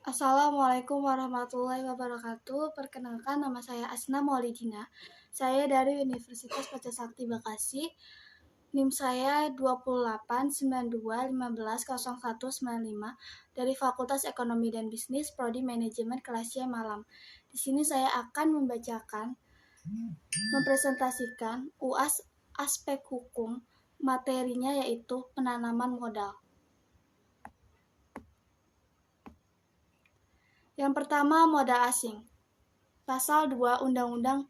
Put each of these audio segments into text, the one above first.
Assalamualaikum warahmatullahi wabarakatuh. Perkenalkan, nama saya Asna Maulidina. Saya dari Universitas Pancasakti Bekasi. NIM saya 2892150195 dari Fakultas Ekonomi dan Bisnis, Prodi Manajemen Kelasnya Malam. Di sini saya akan mempresentasikan UAS aspek hukum. Materinya yaitu penanaman modal. Yang pertama, modal asing. Pasal 2 Undang-Undang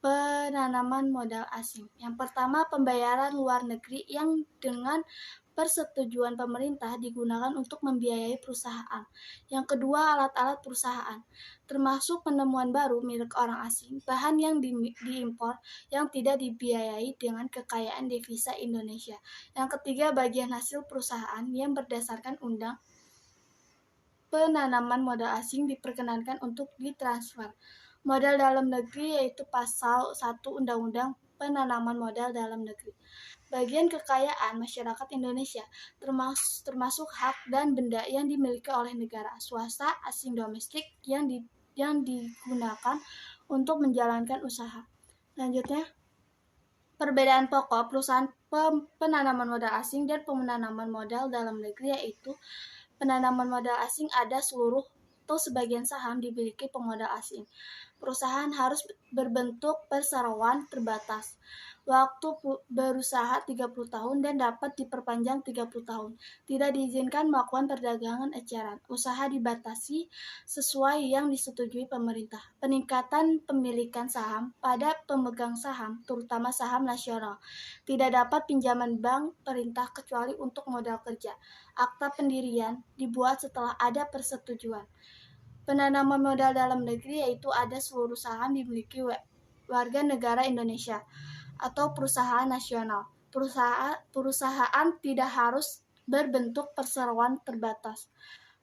Penanaman Modal Asing. Yang pertama, pembayaran luar negeri yang dengan persetujuan pemerintah digunakan untuk membiayai perusahaan. Yang kedua, alat-alat perusahaan, termasuk penemuan baru milik orang asing, bahan yang diimpor yang tidak dibiayai dengan kekayaan devisa Indonesia. Yang ketiga, bagian hasil perusahaan yang berdasarkan undang penanaman modal asing diperkenankan untuk ditransfer. Modal dalam negeri yaitu pasal 1 Undang-Undang Penanaman Modal Dalam Negeri. Bagian kekayaan masyarakat Indonesia termasuk hak dan benda yang dimiliki oleh negara, swasta, asing, domestik yang digunakan untuk menjalankan usaha. Selanjutnya, perbedaan pokok perusahaan penanaman modal asing dan penanaman modal dalam negeri yaitu penanaman modal asing ada seluruh atau sebagian saham dimiliki pemodal asing. Perusahaan harus berbentuk perseroan terbatas. Waktu berusaha 30 tahun dan dapat diperpanjang 30 tahun. Tidak diizinkan melakukan perdagangan eceran. Usaha dibatasi sesuai yang disetujui pemerintah. Peningkatan pemilikan saham pada pemegang saham, terutama saham nasional. Tidak dapat pinjaman bank perintah kecuali untuk modal kerja. Akta pendirian dibuat setelah ada persetujuan. Penanaman modal dalam negeri yaitu ada seluruh saham dimiliki warga negara Indonesia atau perusahaan nasional. Perusahaan tidak harus berbentuk perseroan terbatas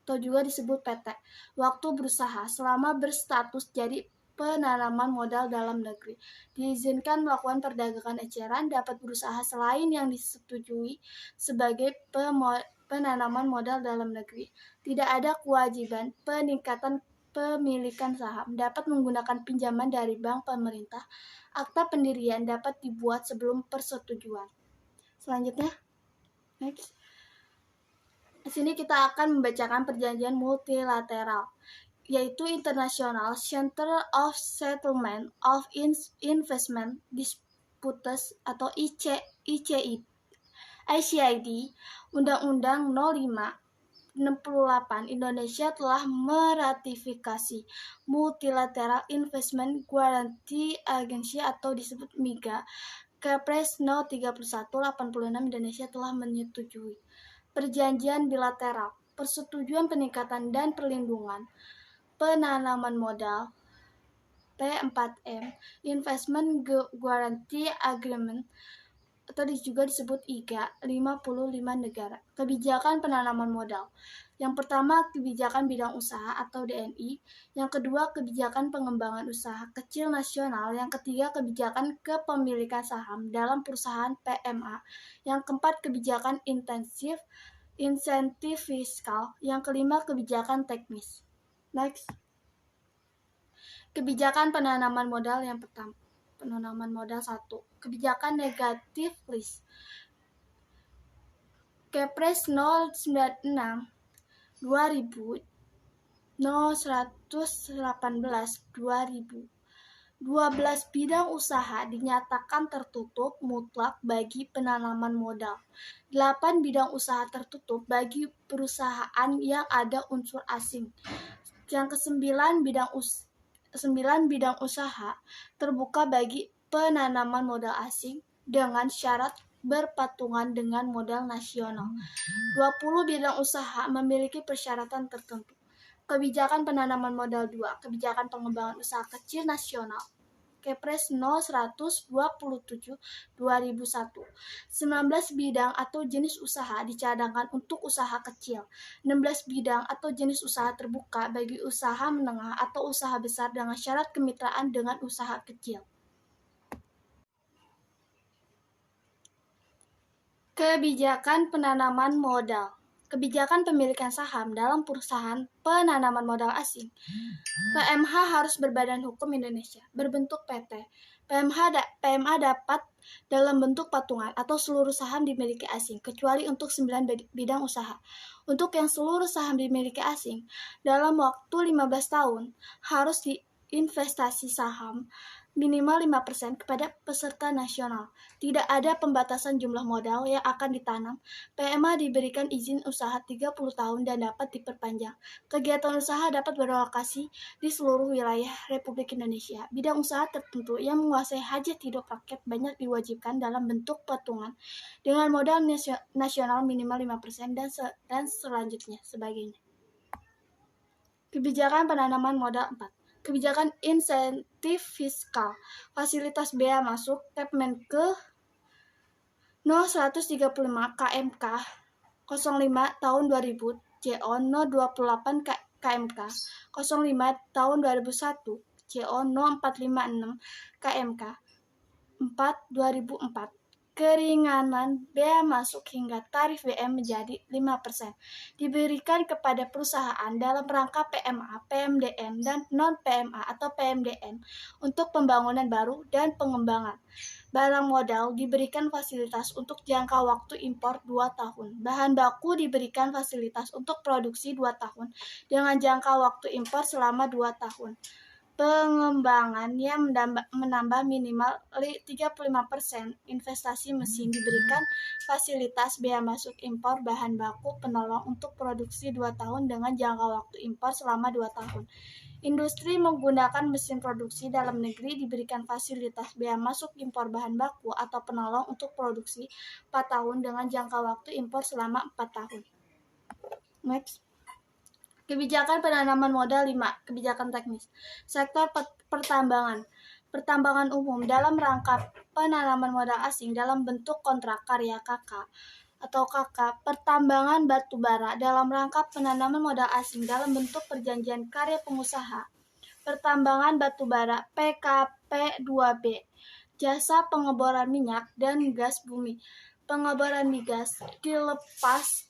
atau juga disebut PT. Waktu berusaha selama berstatus jadi penanaman modal dalam negeri. Diizinkan melakukan perdagangan eceran, dapat berusaha selain yang disetujui sebagai penanaman modal dalam negeri. Tidak ada kewajiban peningkatan pemilikan saham, dapat menggunakan pinjaman dari bank pemerintah. Akta pendirian dapat dibuat sebelum persetujuan. Selanjutnya, next. Di sini kita akan membacakan perjanjian multilateral, yaitu International Center of Settlement of Investment Disputes atau ICID, Undang-Undang 05/68 Indonesia telah meratifikasi Multilateral Investment Guarantee Agency atau disebut MIGA. Kepres No. 31/86 Indonesia telah menyetujui. Perjanjian bilateral, persetujuan peningkatan dan perlindungan penanaman modal P4M, Investment Guarantee Agreement atau juga disebut IGA, 55 negara. Kebijakan penanaman modal. Yang pertama, kebijakan bidang usaha atau DNI. Yang kedua, kebijakan pengembangan usaha kecil nasional. Yang ketiga, kebijakan kepemilikan saham dalam perusahaan PMA. Yang keempat, kebijakan insentif fiskal. Yang kelima, kebijakan teknis. Next. Kebijakan penanaman modal yang pertama. Penanaman modal 1. Kebijakan negatif list. Kepres 096 2000 0118 2000. 12 bidang usaha dinyatakan tertutup mutlak bagi penanaman modal. 8 bidang usaha tertutup bagi perusahaan yang ada unsur asing. Yang ke-9 9 bidang usaha terbuka bagi penanaman modal asing dengan syarat berpatungan dengan modal nasional. 20 bidang usaha memiliki persyaratan tertentu. Kebijakan penanaman modal 2. Kebijakan pengembangan usaha kecil nasional. Kepres No. 127 2001. 19 bidang atau jenis usaha dicadangkan untuk usaha kecil. 16 bidang atau jenis usaha terbuka bagi usaha menengah atau usaha besar dengan syarat kemitraan dengan usaha kecil. Kebijakan penanaman modal. Kebijakan pemilikan saham dalam perusahaan penanaman modal asing. PMH harus berbadan hukum Indonesia, berbentuk PT. PMA dapat dalam bentuk patungan atau seluruh saham dimiliki asing, kecuali untuk 9 bidang usaha. Untuk yang seluruh saham dimiliki asing, dalam waktu 15 tahun, harus diinvestasi saham minimal 5% kepada peserta nasional. Tidak ada pembatasan jumlah modal yang akan ditanam. PMA diberikan izin usaha 30 tahun dan dapat diperpanjang. Kegiatan usaha dapat berlokasi di seluruh wilayah Republik Indonesia. Bidang usaha tertentu yang menguasai hajat hidup rakyat banyak diwajibkan dalam bentuk patungan dengan modal nasional minimal 5% dan selanjutnya sebagainya. Kebijakan penanaman modal 4. Kebijakan insentif fiskal. Fasilitas bea masuk Kepmenke No 135 KMK 05 tahun 2000 CO No 28 KMK 05 tahun 2001 CO No 456 KMK 4 2004. Keringanan bea masuk hingga tarif BM menjadi 5%. Diberikan kepada perusahaan dalam rangka PMA, PMDN, dan non-PMA atau PMDN untuk pembangunan baru dan pengembangan. Barang modal diberikan fasilitas untuk jangka waktu impor 2 tahun. Bahan baku diberikan fasilitas untuk produksi 2 tahun dengan jangka waktu impor selama 2 tahun. Pengembangan yang menambah minimal 35%. Investasi mesin diberikan fasilitas bea masuk impor bahan baku penolong untuk produksi 2 tahun dengan jangka waktu impor selama 2 tahun. Industri menggunakan mesin produksi dalam negeri diberikan fasilitas bea masuk impor bahan baku atau penolong untuk produksi 4 tahun dengan jangka waktu impor selama 4 tahun. Next. Kebijakan penanaman modal 5. Kebijakan teknis. Sektor pertambangan. Pertambangan umum dalam rangka penanaman modal asing dalam bentuk kontrak karya KK atau KK. Pertambangan batu bara dalam rangka penanaman modal asing dalam bentuk perjanjian karya pengusaha. Pertambangan batu bara PKP2B. Jasa pengeboran minyak dan gas bumi. Pengeboran migas dilepas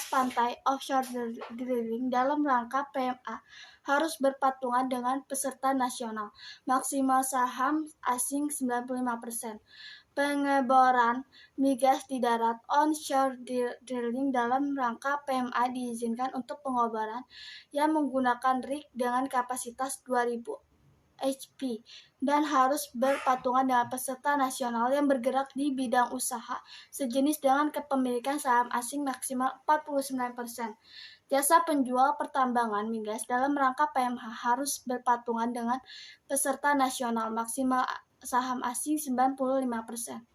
pantai offshore drilling dalam rangka PMA harus berpatungan dengan peserta nasional. Maksimal saham asing 95%. Pengeboran migas di darat onshore drilling dalam rangka PMA diizinkan untuk pengeboran yang menggunakan rig dengan kapasitas 2000 HP dan harus berpatungan dengan peserta nasional yang bergerak di bidang usaha sejenis dengan kepemilikan saham asing maksimal 49%. Jasa penjual pertambangan migas dalam rangka PMH harus berpatungan dengan peserta nasional maksimal saham asing 95%.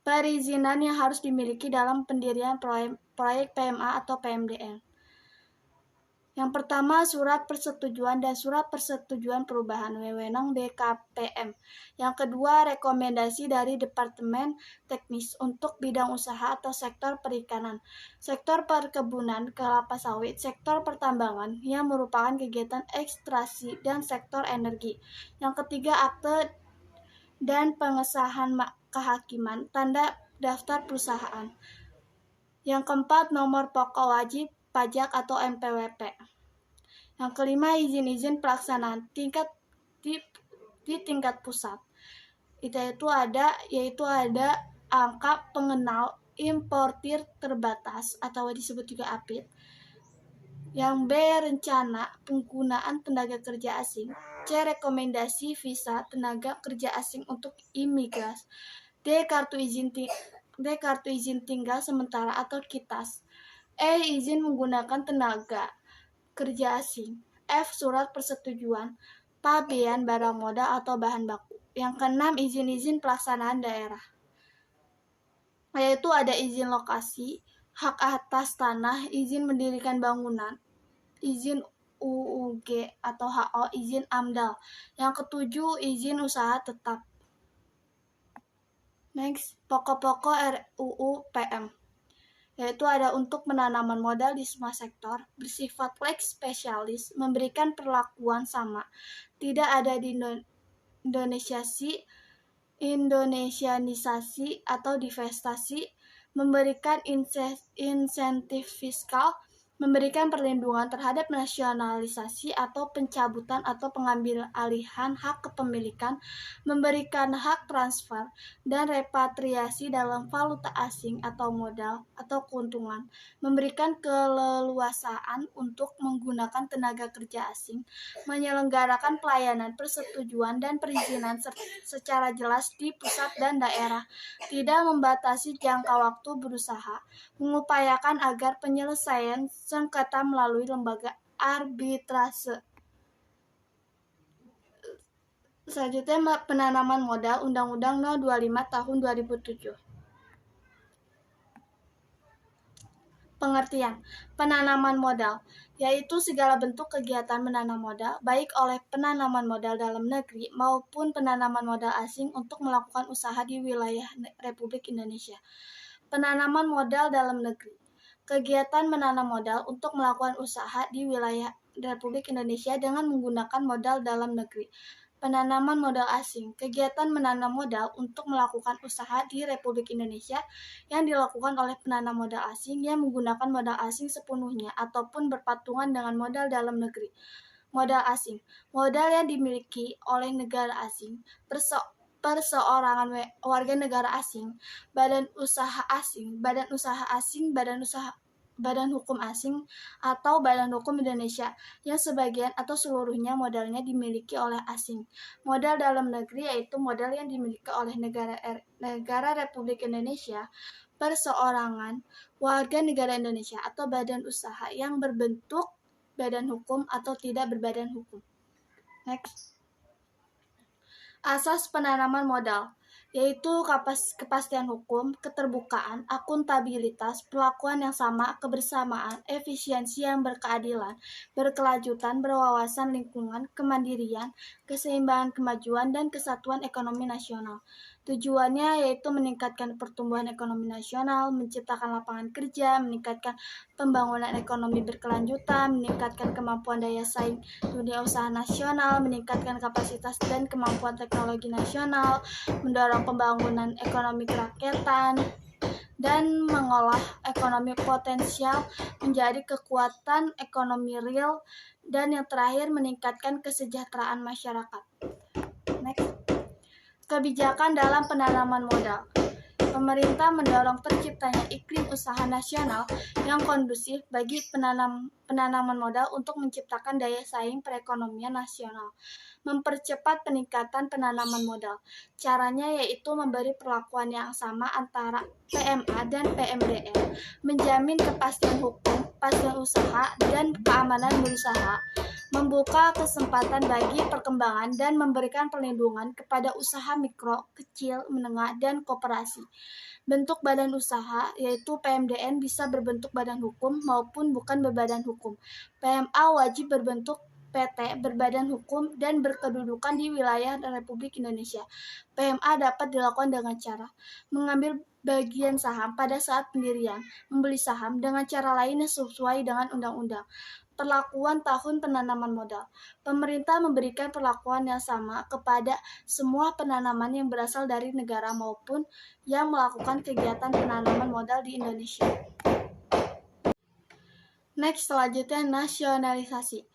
Perizinan yang harus dimiliki dalam pendirian proyek PMA atau PMDN. Yang pertama, surat persetujuan dan surat persetujuan perubahan wewenang BKPM. Yang kedua, rekomendasi dari Departemen Teknis untuk bidang usaha atau sektor perikanan, sektor perkebunan kelapa sawit, sektor pertambangan yang merupakan kegiatan ekstraksi, dan sektor energi. Yang ketiga, akte dan pengesahan kehakiman, tanda daftar perusahaan. Yang keempat, nomor pokok wajib pajak atau NPWP. Yang kelima, izin-izin pelaksanaan di tingkat pusat. Yaitu ada angka pengenal importir terbatas atau disebut juga APIT. Yang B, rencana penggunaan tenaga kerja asing. C, rekomendasi visa tenaga kerja asing untuk imigrasi. D, kartu izin tinggal sementara atau KITAS. E, izin menggunakan tenaga kerja asing. F, surat persetujuan pabean barang modal atau bahan baku. Yang keenam, izin-izin pelaksanaan daerah. Yaitu ada izin lokasi, hak atas tanah, izin mendirikan bangunan, izin UUG atau HO, izin AMDAL. Yang ketujuh, izin usaha tetap. Next, pokok-pokok RUU PM. Yaitu ada untuk penanaman modal di semua sektor, bersifat lex spesialis, memberikan perlakuan sama, tidak ada di Indonesianisasi atau divestasi, memberikan insentif fiskal, memberikan perlindungan terhadap nasionalisasi atau pencabutan atau pengambil alihan hak kepemilikan, memberikan hak transfer dan repatriasi dalam valuta asing atau modal atau keuntungan, memberikan keleluasaan untuk menggunakan tenaga kerja asing, menyelenggarakan pelayanan persetujuan dan perizinan secara jelas di pusat dan daerah, tidak membatasi jangka waktu berusaha, mengupayakan agar penyelesaian sengketa melalui lembaga arbitrase. Selanjutnya, penanaman modal Undang-Undang No. 25 Tahun 2007. Pengertian penanaman modal yaitu segala bentuk kegiatan menanam modal, baik oleh penanaman modal dalam negeri maupun penanaman modal asing untuk melakukan usaha di wilayah Republik Indonesia. Penanaman modal dalam negeri, kegiatan menanam modal untuk melakukan usaha di wilayah Republik Indonesia dengan menggunakan modal dalam negeri. Penanaman modal asing, kegiatan menanam modal untuk melakukan usaha di Republik Indonesia yang dilakukan oleh penanam modal asing yang menggunakan modal asing sepenuhnya ataupun berpatungan dengan modal dalam negeri. Modal asing, modal yang dimiliki oleh negara asing, perseorangan warga negara asing, badan usaha asing, badan hukum asing, atau badan hukum Indonesia yang sebagian atau seluruhnya modalnya dimiliki oleh asing. Modal dalam negeri yaitu modal yang dimiliki oleh negara Republik Indonesia, perseorangan warga negara Indonesia, atau badan usaha yang berbentuk badan hukum atau tidak berbadan hukum. Next. Asas penanaman modal yaitu kepastian hukum, keterbukaan, akuntabilitas, perlakuan yang sama, kebersamaan, efisiensi yang berkeadilan, berkelanjutan, berwawasan lingkungan, kemandirian, keseimbangan kemajuan, dan kesatuan ekonomi nasional. Tujuannya yaitu meningkatkan pertumbuhan ekonomi nasional, menciptakan lapangan kerja, meningkatkan pembangunan ekonomi berkelanjutan, meningkatkan kemampuan daya saing dunia usaha nasional, meningkatkan kapasitas dan kemampuan teknologi nasional, mendorong pembangunan ekonomi kerakyatan, dan mengolah ekonomi potensial menjadi kekuatan ekonomi real, dan yang terakhir meningkatkan kesejahteraan masyarakat. Next. Kebijakan dalam penanaman modal. Pemerintah mendorong terciptanya iklim usaha nasional yang kondusif bagi penanaman modal untuk menciptakan daya saing perekonomian nasional. Mempercepat peningkatan penanaman modal. Caranya yaitu memberi perlakuan yang sama antara PMA dan PMDN, menjamin kepastian hukum, kepastian usaha, dan keamanan berusaha, membuka kesempatan bagi perkembangan dan memberikan perlindungan kepada usaha mikro, kecil, menengah, dan koperasi. Bentuk badan usaha yaitu PMDN bisa berbentuk badan hukum maupun bukan berbadan hukum. PMA wajib berbentuk PT berbadan hukum dan berkedudukan di wilayah Republik Indonesia. PMA dapat dilakukan dengan cara mengambil bagian saham pada saat pendirian, membeli saham dengan cara lain yang sesuai dengan undang-undang. Perlakuan tahun penanaman modal. Pemerintah memberikan perlakuan yang sama kepada semua penanaman yang berasal dari negara maupun yang melakukan kegiatan penanaman modal di Indonesia. Next, selanjutnya nasionalisasi.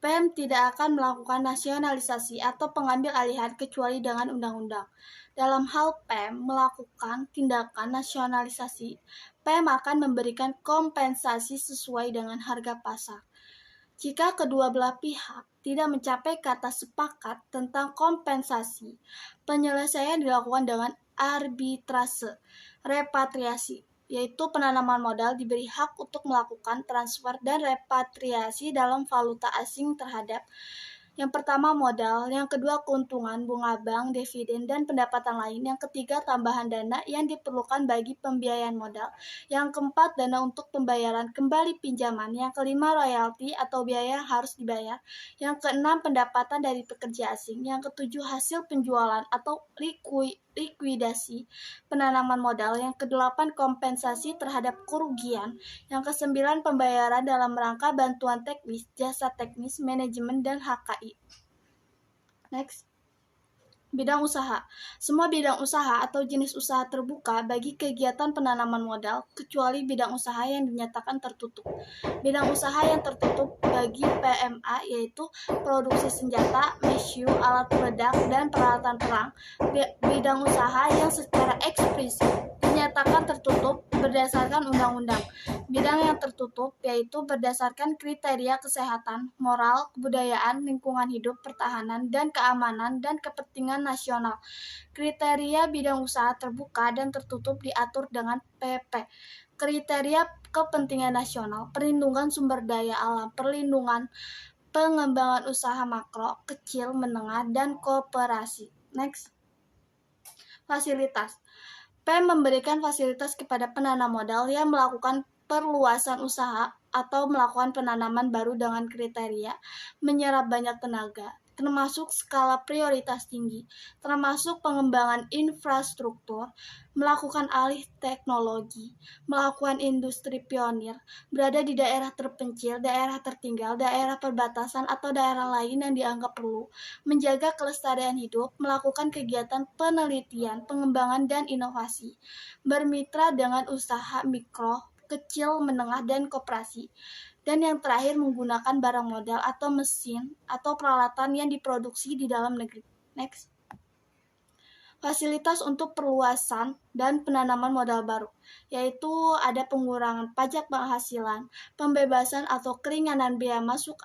PEM tidak akan melakukan nasionalisasi atau pengambil alihan kecuali dengan undang-undang. Dalam hal PEM melakukan tindakan nasionalisasi, PEM akan memberikan kompensasi sesuai dengan harga pasar. Jika kedua belah pihak tidak mencapai kata sepakat tentang kompensasi, penyelesaian dilakukan dengan arbitrase, repatriasi, yaitu penanaman modal diberi hak untuk melakukan transfer dan repatriasi dalam valuta asing terhadap yang pertama modal, yang kedua keuntungan, bunga bank, dividen, dan pendapatan lain, yang ketiga tambahan dana yang diperlukan bagi pembiayaan modal, yang keempat dana untuk pembayaran kembali pinjaman, yang kelima royalti atau biaya yang harus dibayar, yang keenam pendapatan dari pekerja asing, yang ketujuh hasil penjualan atau likuidasi penanaman modal, yang kedelapan kompensasi terhadap kerugian, yang kesembilan pembayaran dalam rangka bantuan teknis, jasa teknis, manajemen, dan HKI. Next. Bidang usaha. Semua bidang usaha atau jenis usaha terbuka bagi kegiatan penanaman modal, kecuali bidang usaha yang dinyatakan tertutup. Bidang usaha yang tertutup bagi PMA yaitu produksi senjata, mesyu, alat peledak, dan peralatan perang. Bidang usaha yang secara eksplisit dinyatakan tertutup berdasarkan undang-undang. Bidang yang tertutup yaitu berdasarkan kriteria kesehatan, moral, kebudayaan, lingkungan hidup, pertahanan, dan keamanan, dan kepentingan nasional. Kriteria bidang usaha terbuka dan tertutup diatur dengan PP. Kriteria kepentingan nasional, perlindungan sumber daya alam, perlindungan pengembangan usaha makro, kecil, menengah, dan kooperasi. Next. Fasilitas. P memberikan fasilitas kepada penanam modal yang melakukan perluasan usaha atau melakukan penanaman baru dengan kriteria menyerap banyak tenaga, termasuk skala prioritas tinggi, termasuk pengembangan infrastruktur, melakukan alih teknologi, melakukan industri pionir, berada di daerah terpencil, daerah tertinggal, daerah perbatasan, atau daerah lain yang dianggap perlu, menjaga kelestarian hidup, melakukan kegiatan penelitian, pengembangan, dan inovasi, bermitra dengan usaha mikro, kecil, menengah, dan koperasi. Dan yang terakhir, menggunakan barang modal atau mesin atau peralatan yang diproduksi di dalam negeri. Next. Fasilitas untuk perluasan dan penanaman modal baru, yaitu ada pengurangan pajak penghasilan, pembebasan atau keringanan biaya masuk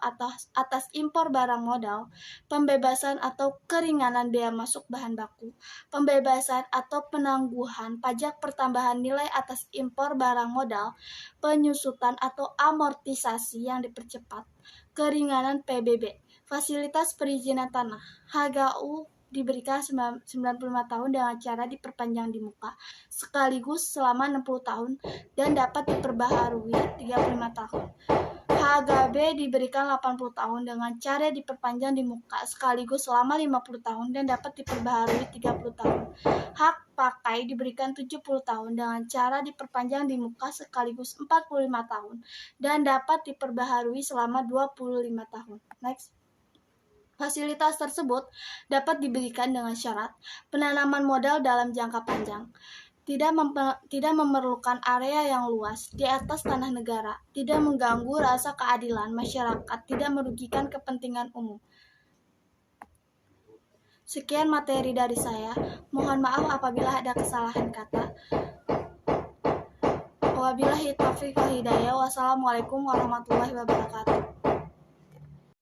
atas impor barang modal, pembebasan atau keringanan biaya masuk bahan baku, pembebasan atau penangguhan pajak pertambahan nilai atas impor barang modal, penyusutan atau amortisasi yang dipercepat, keringanan PBB, fasilitas perizinan tanah, HGU diberikan 95 tahun dengan cara diperpanjang di muka sekaligus selama 60 tahun dan dapat diperbaharui 35 tahun. HGB diberikan 80 tahun dengan cara diperpanjang di muka sekaligus selama 50 tahun dan dapat diperbaharui 30 tahun. Hak pakai diberikan 70 tahun dengan cara diperpanjang di muka sekaligus 45 tahun dan dapat diperbaharui selama 25 tahun. Next. Fasilitas tersebut dapat diberikan dengan syarat penanaman modal dalam jangka panjang, tidak memerlukan area yang luas di atas tanah negara, tidak mengganggu rasa keadilan masyarakat, tidak merugikan kepentingan umum. Sekian materi dari saya. Mohon maaf apabila ada kesalahan kata. Wabillahi taufiq wal hidayah. Wassalamualaikum warahmatullahi wabarakatuh.